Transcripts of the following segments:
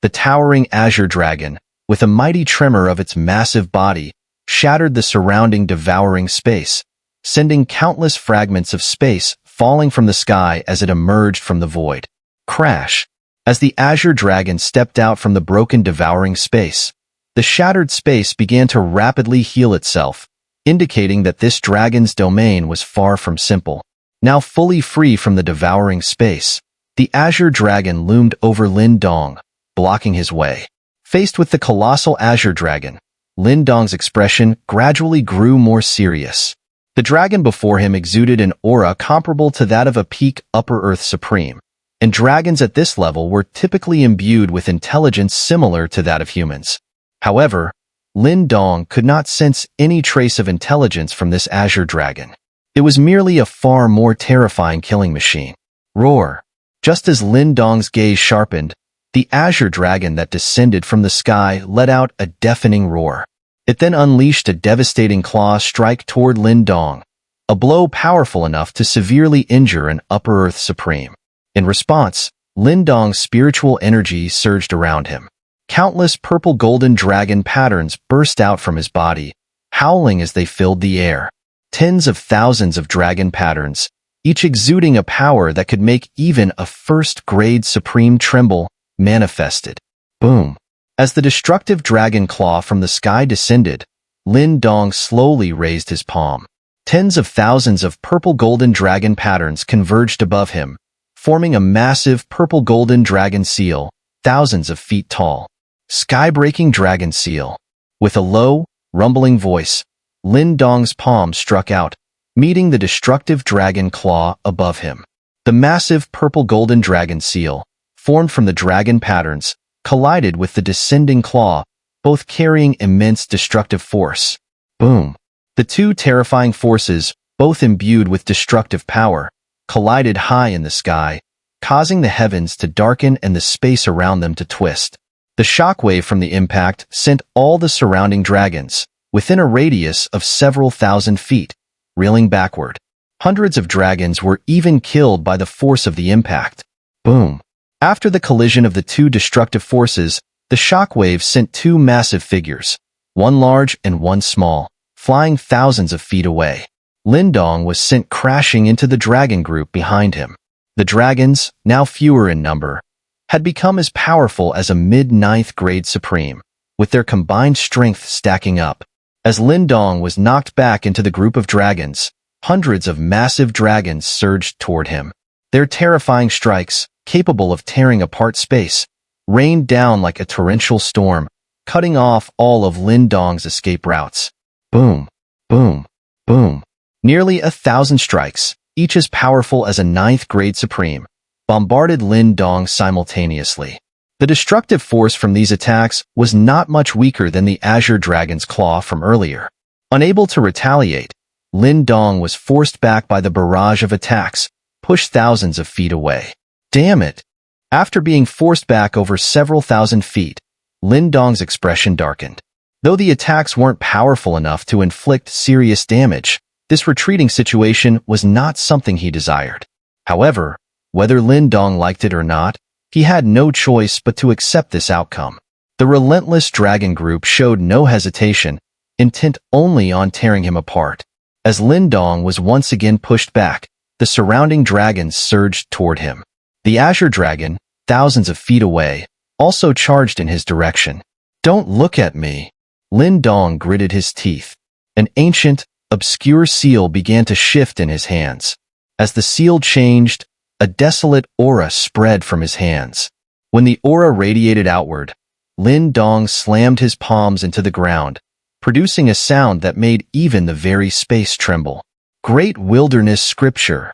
The towering Azure dragon, with a mighty tremor of its massive body, shattered the surrounding devouring space, sending countless fragments of space falling from the sky as it emerged from the void. Crash! As the Azure dragon stepped out from the broken devouring space, the shattered space began to rapidly heal itself, indicating that this dragon's domain was far from simple. Now fully free from the devouring space, the Azure dragon loomed over Lin Dong, blocking his way. Faced with the colossal Azure dragon, Lin Dong's expression gradually grew more serious. The dragon before him exuded an aura comparable to that of a peak Upper Earth Supreme, and dragons at this level were typically imbued with intelligence similar to that of humans. However, Lin Dong could not sense any trace of intelligence from this Azure dragon. It was merely a far more terrifying killing machine. Roar! Just as Lin Dong's gaze sharpened, the Azure dragon that descended from the sky let out a deafening roar. It then unleashed a devastating claw strike toward Lin Dong, a blow powerful enough to severely injure an Upper Earth Supreme. In response, Lin Dong's spiritual energy surged around him. Countless purple-golden dragon patterns burst out from his body, howling as they filled the air. Tens of thousands of dragon patterns, each exuding a power that could make even a first-grade Supreme tremble, manifested. Boom! As the destructive dragon claw from the sky descended, Lin Dong slowly raised his palm. Tens of thousands of purple-golden dragon patterns converged above him, forming a massive purple-golden dragon seal, thousands of feet tall. Sky-breaking dragon seal. With a low, rumbling voice, Lin Dong's palm struck out, meeting the destructive dragon claw above him. The massive purple-golden dragon seal, formed from the dragon patterns, collided with the descending claw, both carrying immense destructive force. Boom! The two terrifying forces, both imbued with destructive power, collided high in the sky, causing the heavens to darken and the space around them to twist. The shockwave from the impact sent all the surrounding dragons, within a radius of several thousand feet, reeling backward. Hundreds of dragons were even killed by the force of the impact. Boom! After the collision of the two destructive forces, the shockwave sent two massive figures, one large and one small, flying thousands of feet away. Lin Dong was sent crashing into the dragon group behind him. The dragons, now fewer in number, had become as powerful as a mid-ninth grade Supreme, with their combined strength stacking up. As Lin Dong was knocked back into the group of dragons, hundreds of massive dragons surged toward him. Their terrifying strikes, capable of tearing apart space, rained down like a torrential storm, cutting off all of Lin Dong's escape routes. Boom! Boom! Boom! Nearly 1,000 strikes, each as powerful as a ninth-grade Supreme, bombarded Lin Dong simultaneously. The destructive force from these attacks was not much weaker than the Azure Dragon's claw from earlier. Unable to retaliate, Lin Dong was forced back by the barrage of attacks, pushed thousands of feet away. Damn it! After being forced back over several thousand feet, Lin Dong's expression darkened. Though the attacks weren't powerful enough to inflict serious damage, this retreating situation was not something he desired. However, whether Lin Dong liked it or not, he had no choice but to accept this outcome. The relentless dragon group showed no hesitation, intent only on tearing him apart. As Lin Dong was once again pushed back, the surrounding dragons surged toward him. The Azure dragon, thousands of feet away, also charged in his direction. "Don't look at me." Lin Dong gritted his teeth. An ancient, obscure seal began to shift in his hands. As the seal changed, a desolate aura spread from his hands. When the aura radiated outward, Lin Dong slammed his palms into the ground, producing a sound that made even the very space tremble. Great wilderness scripture.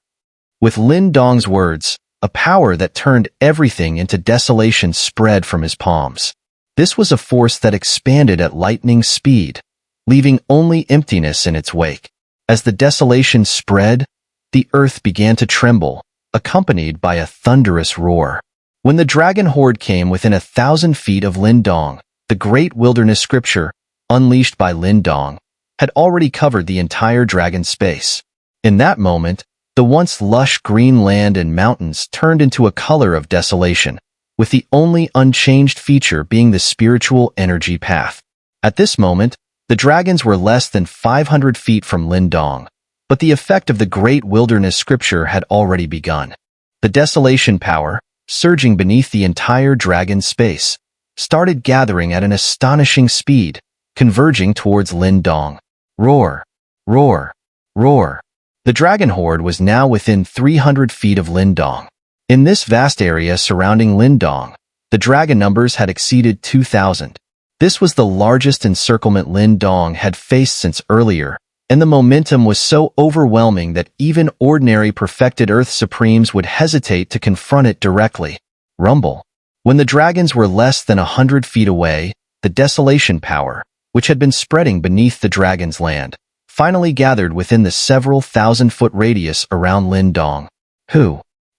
With Lin Dong's words, a power that turned everything into desolation spread from his palms. This was a force that expanded at lightning speed, leaving only emptiness in its wake. As the desolation spread, the earth began to tremble, accompanied by a thunderous roar. When the dragon horde came within 1,000 feet of Lin Dong, the great wilderness scripture, unleashed by Lin Dong, had already covered the entire dragon space. In that moment, the once lush green land and mountains turned into a color of desolation, with the only unchanged feature being the spiritual energy path. At this moment, the dragons were less than 500 feet from Lin Dong, but the effect of the great wilderness scripture had already begun. The desolation power, surging beneath the entire dragon's space, started gathering at an astonishing speed, converging towards Lin Dong. Roar! Roar! Roar! The dragon horde was now within 300 feet of Lin Dong. In this vast area surrounding Lin Dong, the dragon numbers had exceeded 2,000. This was the largest encirclement Lin Dong had faced since earlier, and the momentum was so overwhelming that even ordinary perfected Earth Supremes would hesitate to confront it directly. Rumble. When the dragons were less than 100 feet away, the desolation power, which had been spreading beneath the dragon's land, finally gathered within the several thousand-foot radius around Lin Dong.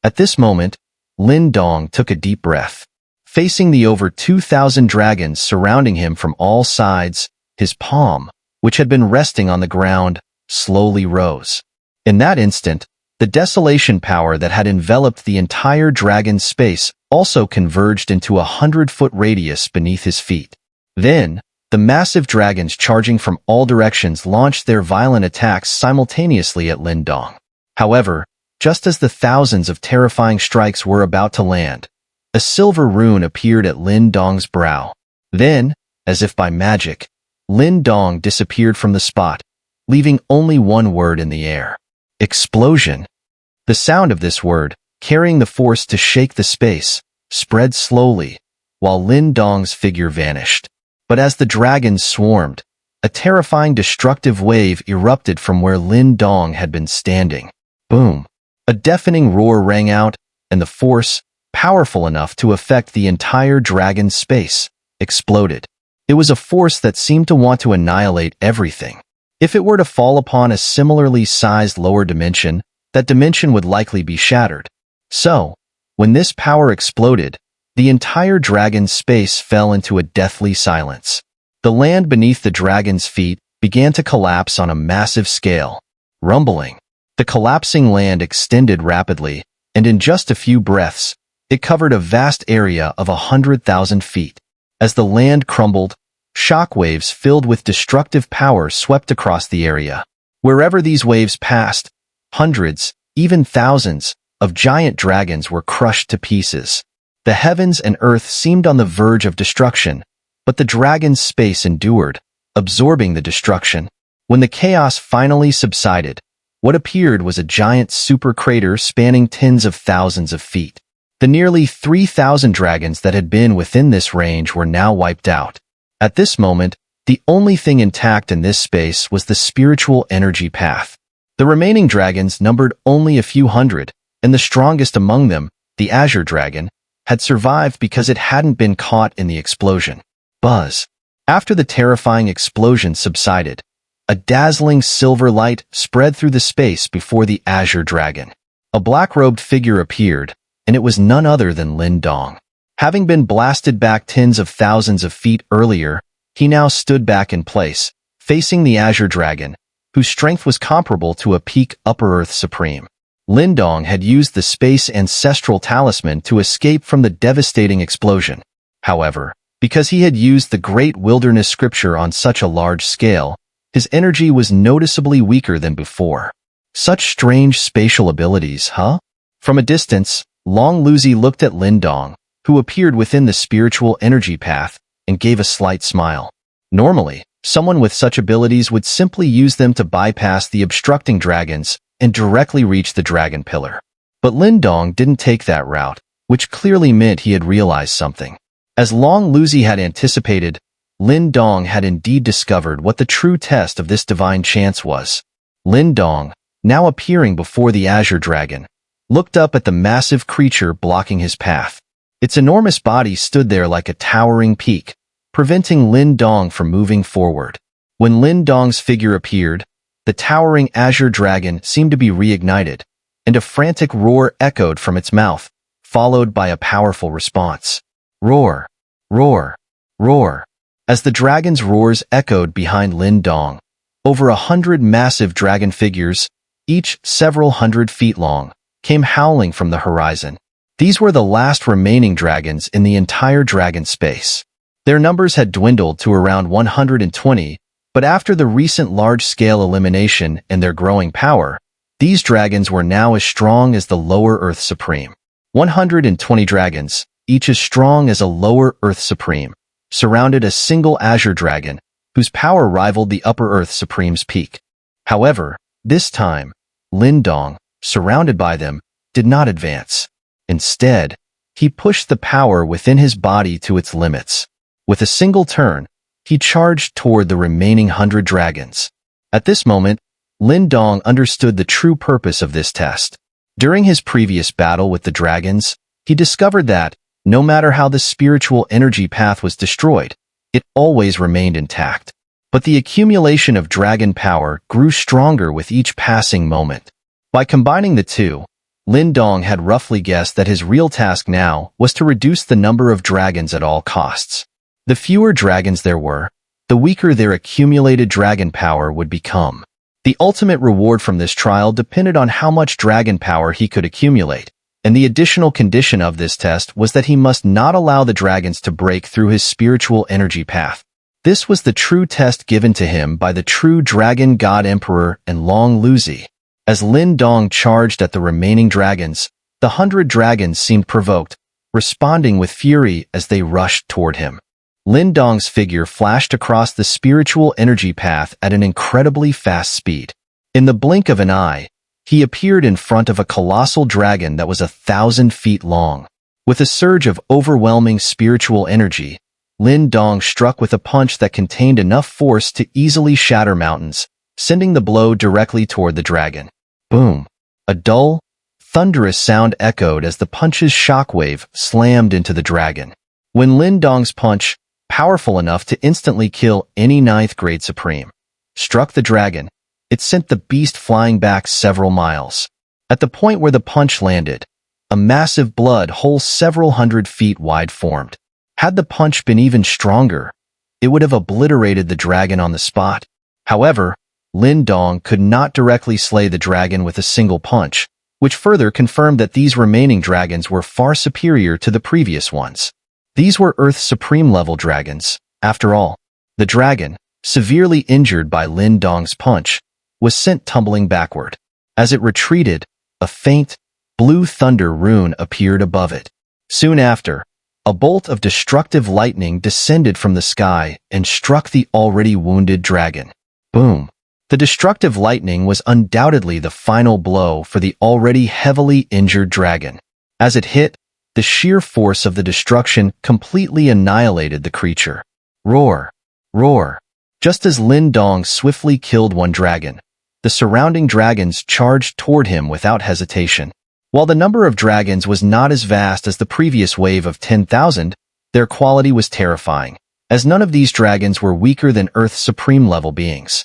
At this moment, Lin Dong took a deep breath. Facing the over 2,000 dragons surrounding him from all sides, his palm, which had been resting on the ground, slowly rose. In that instant, the desolation power that had enveloped the entire dragon's space also converged into a 100-foot radius beneath his feet. Then, the massive dragons charging from all directions launched their violent attacks simultaneously at Lin Dong. However, just as the thousands of terrifying strikes were about to land, a silver rune appeared at Lin Dong's brow. Then, as if by magic, Lin Dong disappeared from the spot, leaving only one word in the air. Explosion. The sound of this word, carrying the force to shake the space, spread slowly, while Lin Dong's figure vanished. But as the dragons swarmed, a terrifying destructive wave erupted from where Lin Dong had been standing. Boom! A deafening roar rang out, and the force, powerful enough to affect the entire dragon's space, exploded. It was a force that seemed to want to annihilate everything. If it were to fall upon a similarly sized lower dimension, that dimension would likely be shattered. So, when this power exploded, the entire dragon's space fell into a deathly silence. The land beneath the dragon's feet began to collapse on a massive scale. Rumbling. The collapsing land extended rapidly, and in just a few breaths, it covered a vast area of 100,000 feet. As the land crumbled, shockwaves filled with destructive power swept across the area. Wherever these waves passed, hundreds, even thousands, of giant dragons were crushed to pieces. The heavens and earth seemed on the verge of destruction, but the dragon's space endured, absorbing the destruction. When the chaos finally subsided, what appeared was a giant super crater spanning tens of thousands of feet. The nearly 3,000 dragons that had been within this range were now wiped out. At this moment, the only thing intact in this space was the spiritual energy path. The remaining dragons numbered only a few hundred, and the strongest among them, the Azure dragon, had survived because it hadn't been caught in the explosion. Buzz. After the terrifying explosion subsided, a dazzling silver light spread through the space before the Azure dragon. A black-robed figure appeared, and it was none other than Lin Dong. Having been blasted back tens of thousands of feet earlier, he now stood back in place, facing the Azure dragon, whose strength was comparable to a peak Upper Earth Supreme. Lin Dong had used the space ancestral talisman to escape from the devastating explosion. However, because he had used the great wilderness scripture on such a large scale, his energy was noticeably weaker than before. Such strange spatial abilities, huh? From a distance, Long Luzi looked at Lin Dong, who appeared within the spiritual energy path, and gave a slight smile. Normally, someone with such abilities would simply use them to bypass the obstructing dragons and directly reach the dragon pillar. But Lin Dong didn't take that route, which clearly meant he had realized something. As Long Luzi had anticipated, Lin Dong had indeed discovered what the true test of this divine chance was. Lin Dong, now appearing before the Azure dragon, looked up at the massive creature blocking his path. Its enormous body stood there like a towering peak, preventing Lin Dong from moving forward. When Lin Dong's figure appeared, the towering Azure dragon seemed to be reignited, and a frantic roar echoed from its mouth, followed by a powerful response. Roar! Roar! Roar! As the dragon's roars echoed behind Lin Dong, over 100 massive dragon figures, each several hundred feet long, came howling from the horizon. These were the last remaining dragons in the entire dragon space. Their numbers had dwindled to around 120, but after the recent large-scale elimination and their growing power, these dragons were now as strong as the lower Earth Supreme. 120 dragons, each as strong as a lower Earth Supreme, surrounded a single Azure dragon, whose power rivaled the upper Earth Supreme's peak. However, this time, Lin Dong, surrounded by them, did not advance. Instead, he pushed the power within his body to its limits. With a single turn, he charged toward the remaining 100 dragons. At this moment, Lin Dong understood the true purpose of this test. During his previous battle with the dragons, he discovered that, no matter how the spiritual energy path was destroyed, it always remained intact. But the accumulation of dragon power grew stronger with each passing moment. By combining the two, Lin Dong had roughly guessed that his real task now was to reduce the number of dragons at all costs. The fewer dragons there were, the weaker their accumulated dragon power would become. The ultimate reward from this trial depended on how much dragon power he could accumulate, and the additional condition of this test was that he must not allow the dragons to break through his spiritual energy path. This was the true test given to him by the true Dragon God Emperor and Long Luzi. As Lin Dong charged at the remaining dragons, the 100 dragons seemed provoked, responding with fury as they rushed toward him. Lin Dong's figure flashed across the spiritual energy path at an incredibly fast speed. In the blink of an eye, he appeared in front of a colossal dragon that was 1,000 feet long. With a surge of overwhelming spiritual energy, Lin Dong struck with a punch that contained enough force to easily shatter mountains, sending the blow directly toward the dragon. Boom! A dull, thunderous sound echoed as the punch's shockwave slammed into the dragon. When Lin Dong's punch, powerful enough to instantly kill any 9th grade Supreme, struck the dragon, it sent the beast flying back several miles. At the point where the punch landed, a massive blood hole several 100 feet wide formed. Had the punch been even stronger, it would have obliterated the dragon on the spot. However, Lin Dong could not directly slay the dragon with a single punch, which further confirmed that these remaining dragons were far superior to the previous ones. These were Earth Supreme level dragons, after all. The dragon, severely injured by Lin Dong's punch, was sent tumbling backward. As it retreated, a faint, blue thunder rune appeared above it. Soon after, a bolt of destructive lightning descended from the sky and struck the already wounded dragon. Boom! The destructive lightning was undoubtedly the final blow for the already heavily injured dragon. As it hit, the sheer force of the destruction completely annihilated the creature. Roar! Roar! Just as Lin Dong swiftly killed one dragon, the surrounding dragons charged toward him without hesitation. While the number of dragons was not as vast as the previous wave of 10,000, their quality was terrifying, as none of these dragons were weaker than Earth's Supreme level beings.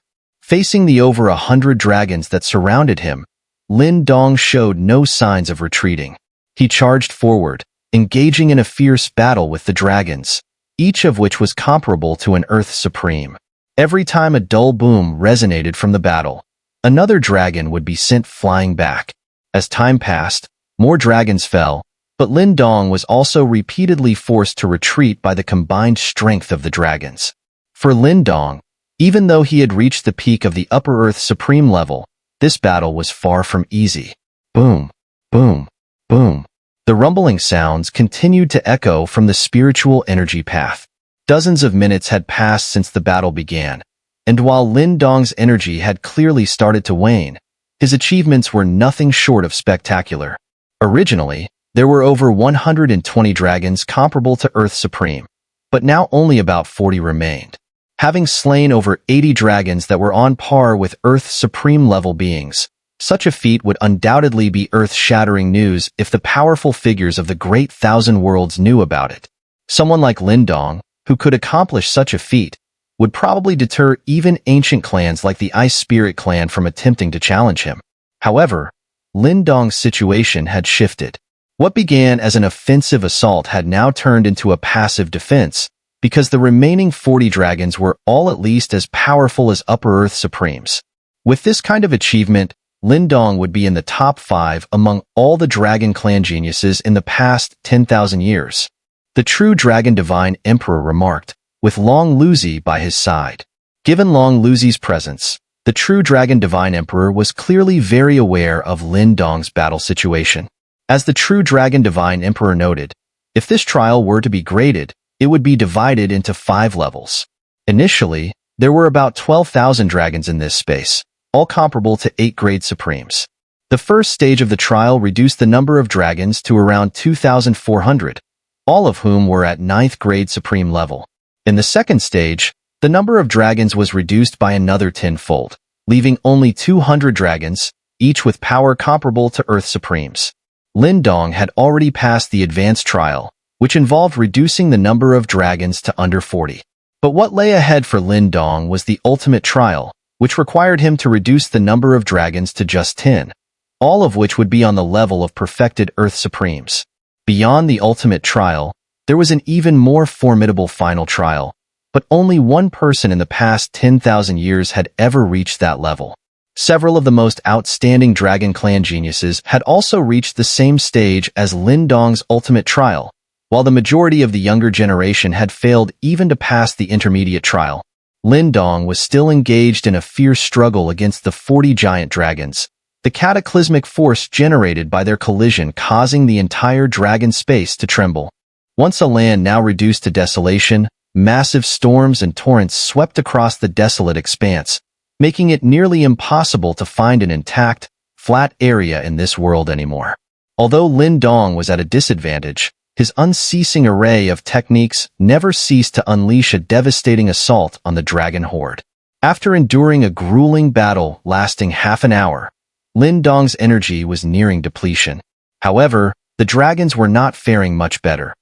Facing the over 100 dragons that surrounded him, Lin Dong showed no signs of retreating. He charged forward, engaging in a fierce battle with the dragons, each of which was comparable to an Earth Supreme. Every time a dull boom resonated from the battle, another dragon would be sent flying back. As time passed, more dragons fell, but Lin Dong was also repeatedly forced to retreat by the combined strength of the dragons. For Lin Dong, even though he had reached the peak of the upper Earth Supreme level, this battle was far from easy. Boom! Boom! Boom! The rumbling sounds continued to echo from the spiritual energy path. Dozens of minutes had passed since the battle began, and while Lin Dong's energy had clearly started to wane, his achievements were nothing short of spectacular. Originally, there were over 120 dragons comparable to Earth Supreme, but now only about 40 remained. Having slain over 80 dragons that were on par with Earth Supreme level beings, such a feat would undoubtedly be earth-shattering news if the powerful figures of the Great Thousand Worlds knew about it. Someone like Lin Dong, who could accomplish such a feat, would probably deter even ancient clans like the Ice Spirit clan from attempting to challenge him. However, Lin Dong's situation had shifted. What began as an offensive assault had now turned into a passive defense, because the remaining 40 dragons were all at least as powerful as Upper Earth Supremes. With this kind of achievement, Lin Dong would be in the top 5 among all the Dragon Clan geniuses in the past 10,000 years. The true Dragon Divine Emperor remarked, with Long Luzi by his side. Given Long Luzi's presence, the true Dragon Divine Emperor was clearly very aware of Lin Dong's battle situation. As the true Dragon Divine Emperor noted, if this trial were to be graded, it would be divided into 5 levels. Initially, there were about 12,000 dragons in this space, all comparable to 8 grade supremes. The first stage of the trial reduced the number of dragons to around 2,400, all of whom were at 9th grade supreme level. In the second stage, the number of dragons was reduced by another 10-fold, leaving only 200 dragons, each with power comparable to Earth Supremes. Lin Dong had already passed the advanced trial, which involved reducing the number of dragons to under 40. But what lay ahead for Lin Dong was the ultimate trial, which required him to reduce the number of dragons to just 10, all of which would be on the level of perfected Earth Supremes. Beyond the ultimate trial, there was an even more formidable final trial, but only one person in the past 10,000 years had ever reached that level. Several of the most outstanding Dragon Clan geniuses had also reached the same stage as Lin Dong's ultimate trial, while the majority of the younger generation had failed even to pass the intermediate trial. Lin Dong was still engaged in a fierce struggle against the 40 giant dragons, the cataclysmic force generated by their collision causing the entire dragon space to tremble. Once a land now reduced to desolation, massive storms and torrents swept across the desolate expanse, making it nearly impossible to find an intact, flat area in this world anymore. Although Lin Dong was at a disadvantage, his unceasing array of techniques never ceased to unleash a devastating assault on the dragon horde. After enduring a grueling battle lasting half an hour, Lin Dong's energy was nearing depletion. However, the dragons were not faring much better.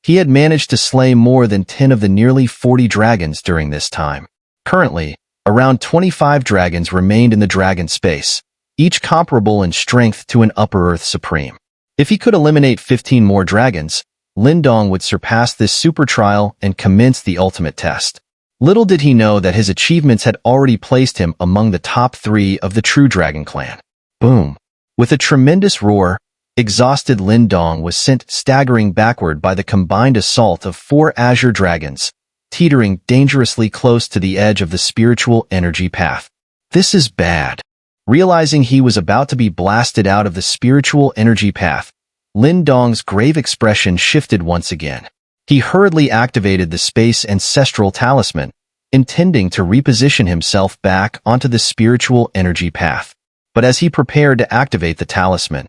He had managed to slay more than 10 of the nearly 40 dragons during this time. Currently, around 25 dragons remained in the dragon space, each comparable in strength to an Upper Earth Supreme. If he could eliminate 15 more dragons, Lin Dong would surpass this super trial and commence the ultimate test. Little did he know that his achievements had already placed him among the top 3 of the true Dragon Clan. Boom! With a tremendous roar, exhausted Lin Dong was sent staggering backward by the combined assault of 4 Azure dragons, teetering dangerously close to the edge of the spiritual energy path. This is bad. Realizing he was about to be blasted out of the spiritual energy path, Lin Dong's grave expression shifted once again. He hurriedly activated the Space Ancestral Talisman, intending to reposition himself back onto the spiritual energy path. But as he prepared to activate the talisman,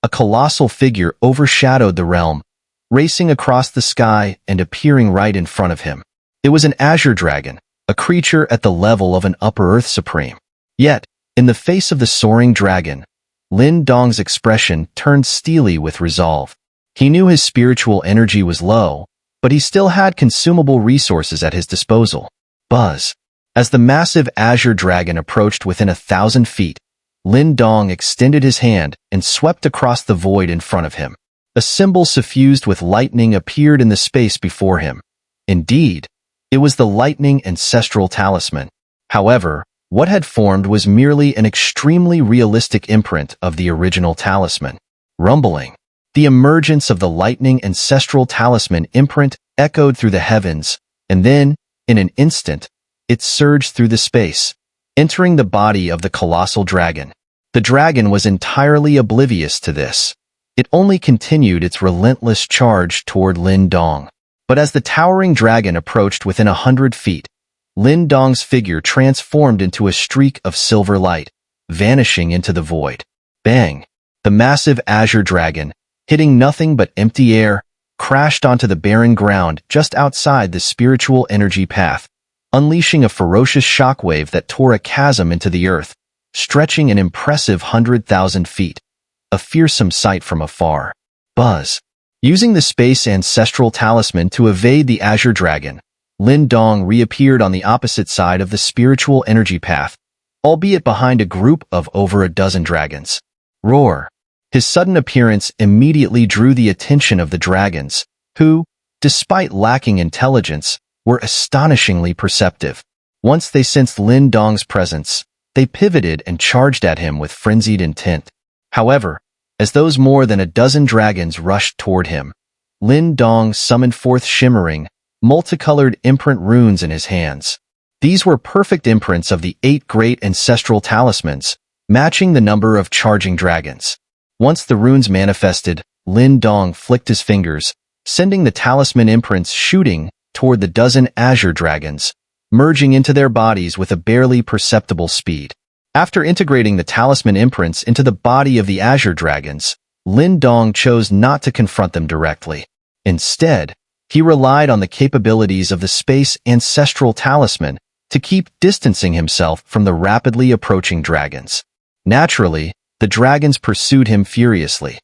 a colossal figure overshadowed the realm, racing across the sky and appearing right in front of him. It was an Azure dragon, a creature at the level of an Upper Earth Supreme. Yet, in the face of the soaring dragon, Lin Dong's expression turned steely with resolve. He knew his spiritual energy was low, but he still had consumable resources at his disposal. Buzz! As the massive Azure dragon approached within 1,000 feet, Lin Dong extended his hand and swept across the void in front of him. A symbol suffused with lightning appeared in the space before him. Indeed, it was the Lightning Ancestral Talisman. However, what had formed was merely an extremely realistic imprint of the original talisman. Rumbling. The emergence of the Lightning Ancestral Talisman imprint echoed through the heavens, and then, in an instant, it surged through the space, entering the body of the colossal dragon. The dragon was entirely oblivious to this. It only continued its relentless charge toward Lin Dong. But as the towering dragon approached within 100 feet, Lin Dong's figure transformed into a streak of silver light, vanishing into the void. Bang! The massive Azure dragon, hitting nothing but empty air, crashed onto the barren ground just outside the spiritual energy path, unleashing a ferocious shockwave that tore a chasm into the earth, stretching an impressive 100,000 feet. A fearsome sight from afar. Buzz! Using the Space Ancestral Talisman to evade the Azure dragon, Lin Dong reappeared on the opposite side of the spiritual energy path, albeit behind a group of over a dozen dragons. Roar! His sudden appearance immediately drew the attention of the dragons, who, despite lacking intelligence, were astonishingly perceptive. Once they sensed Lin Dong's presence, they pivoted and charged at him with frenzied intent. However, as those more than a dozen dragons rushed toward him, Lin Dong summoned forth shimmering, multicolored imprint runes in his hands. These were perfect imprints of the 8 great ancestral talismans, matching the number of charging dragons. Once the runes manifested, Lin Dong flicked his fingers, sending the talisman imprints shooting toward the dozen Azure dragons, merging into their bodies with a barely perceptible speed. After integrating the talisman imprints into the body of the Azure dragons, Lin Dong chose not to confront them directly. Instead, he relied on the capabilities of the space ancestral talisman to keep distancing himself from the rapidly approaching dragons. Naturally, the dragons pursued him furiously.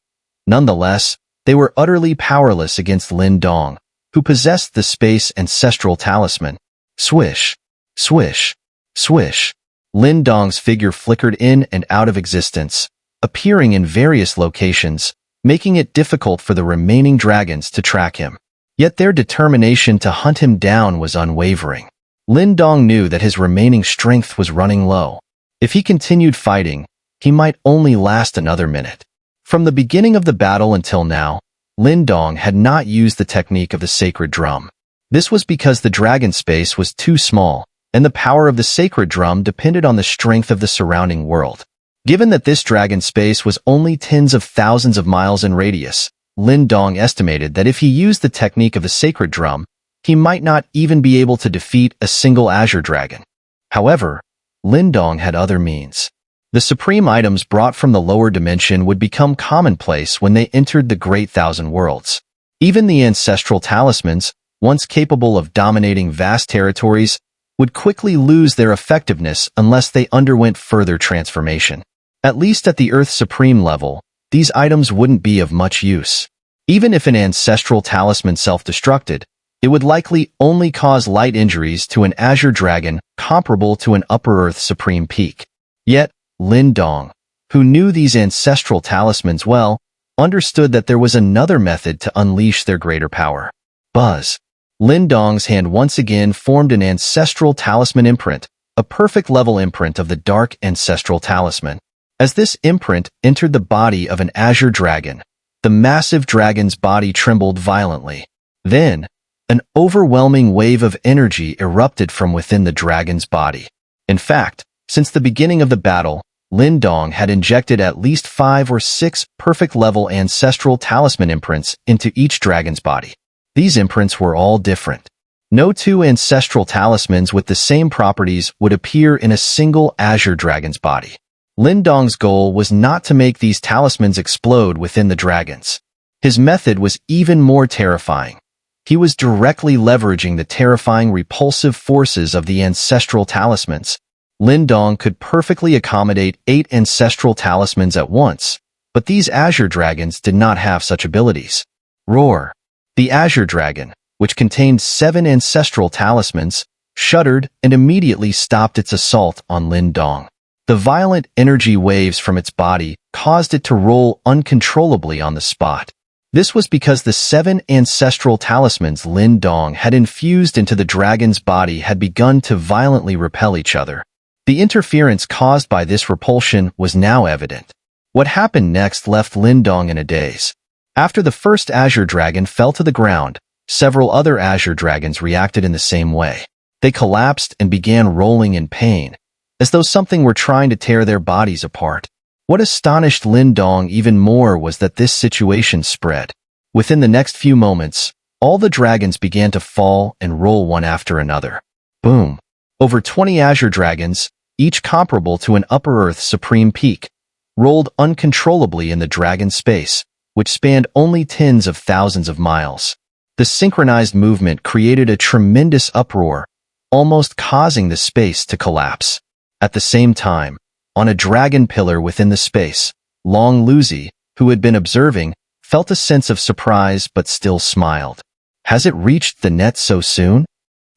Nonetheless, they were utterly powerless against Lin Dong, who possessed the space ancestral talisman. Swish, swish, swish. Lin Dong's figure flickered in and out of existence, appearing in various locations, making it difficult for the remaining dragons to track him. Yet their determination to hunt him down was unwavering. Lin Dong knew that his remaining strength was running low. If he continued fighting, he might only last another minute. From the beginning of the battle until now, Lin Dong had not used the technique of the sacred drum. This was because the dragon space was too small, and the power of the sacred drum depended on the strength of the surrounding world. Given that this dragon space was only tens of thousands of miles in radius, Lin Dong estimated that if he used the technique of the sacred drum, he might not even be able to defeat a single Azure dragon. However, Lin Dong had other means. The supreme items brought from the lower dimension would become commonplace when they entered the Great Thousand Worlds. Even the ancestral talismans, once capable of dominating vast territories, would quickly lose their effectiveness unless they underwent further transformation. At least at the Earth's supreme level, these items wouldn't be of much use. Even if an ancestral talisman self-destructed, it would likely only cause light injuries to an Azure dragon comparable to an Upper Earth supreme peak. Yet, Lin Dong, who knew these ancestral talismans well, understood that there was another method to unleash their greater power. Buzz. Lin Dong's hand once again formed an ancestral talisman imprint, a perfect level imprint of the dark ancestral talisman. As this imprint entered the body of an Azure dragon, the massive dragon's body trembled violently. Then, an overwhelming wave of energy erupted from within the dragon's body. In fact, since the beginning of the battle, Lin Dong had injected at least 5 or 6 perfect-level ancestral talisman imprints into each dragon's body. These imprints were all different. No 2 ancestral talismans with the same properties would appear in a single Azure dragon's body. Lin Dong's goal was not to make these talismans explode within the dragons. His method was even more terrifying. He was directly leveraging the terrifying repulsive forces of the ancestral talismans. Lin Dong could perfectly accommodate 8 ancestral talismans at once, but these Azure dragons did not have such abilities. Roar. The Azure dragon, which contained 7 ancestral talismans, shuddered and immediately stopped its assault on Lin Dong. The violent energy waves from its body caused it to roll uncontrollably on the spot. This was because the 7 ancestral talismans Lin Dong had infused into the dragon's body had begun to violently repel each other. The interference caused by this repulsion was now evident. What happened next left Lin Dong in a daze. After the first Azure dragon fell to the ground, several other Azure dragons reacted in the same way. They collapsed and began rolling in pain, as though something were trying to tear their bodies apart. What astonished Lin Dong even more was that this situation spread. Within the next few moments, all the dragons began to fall and roll one after another. Boom. Over 20 Azure dragons, each comparable to an Upper Earth supreme peak, rolled uncontrollably in the dragon space, which spanned only tens of thousands of miles. The synchronized movement created a tremendous uproar, almost causing the space to collapse. At the same time, on a dragon pillar within the space, Long Luzi, who had been observing, felt a sense of surprise but still smiled. Has it reached the net so soon?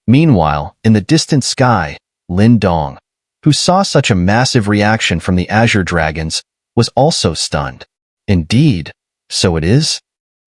Meanwhile, in the distant sky, Lin Dong, who saw such a massive reaction from the Azure dragons, was also stunned. Indeed, so it is?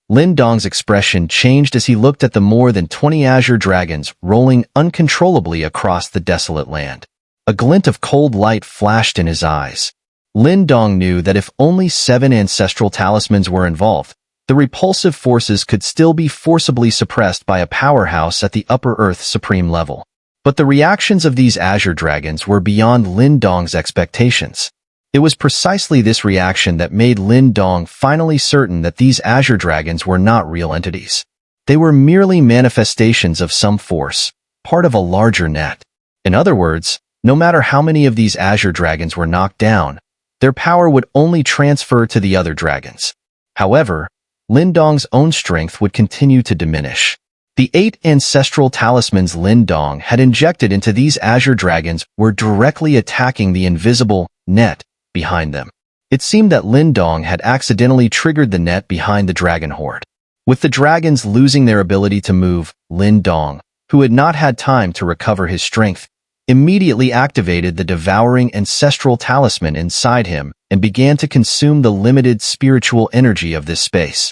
Lin Dong's expression changed as he looked at the more than 20 Azure dragons rolling uncontrollably across the desolate land. A glint of cold light flashed in his eyes. Lin Dong knew that if only 7 ancestral talismans were involved, the repulsive forces could still be forcibly suppressed by a powerhouse at the upper Earth supreme level. But the reactions of these Azure dragons were beyond Lin Dong's expectations. It was precisely this reaction that made Lin Dong finally certain that these Azure dragons were not real entities. They were merely manifestations of some force, part of a larger net. In other words, no matter how many of these Azure dragons were knocked down, their power would only transfer to the other dragons. However, Lin Dong's own strength would continue to diminish. The 8 ancestral talismans Lin Dong had injected into these Azure dragons were directly attacking the invisible net behind them. It seemed that Lin Dong had accidentally triggered the net behind the dragon horde. With the dragons losing their ability to move, Lin Dong, who had not had time to recover his strength, immediately activated the devouring ancestral talisman inside him and began to consume the limited spiritual energy of this space.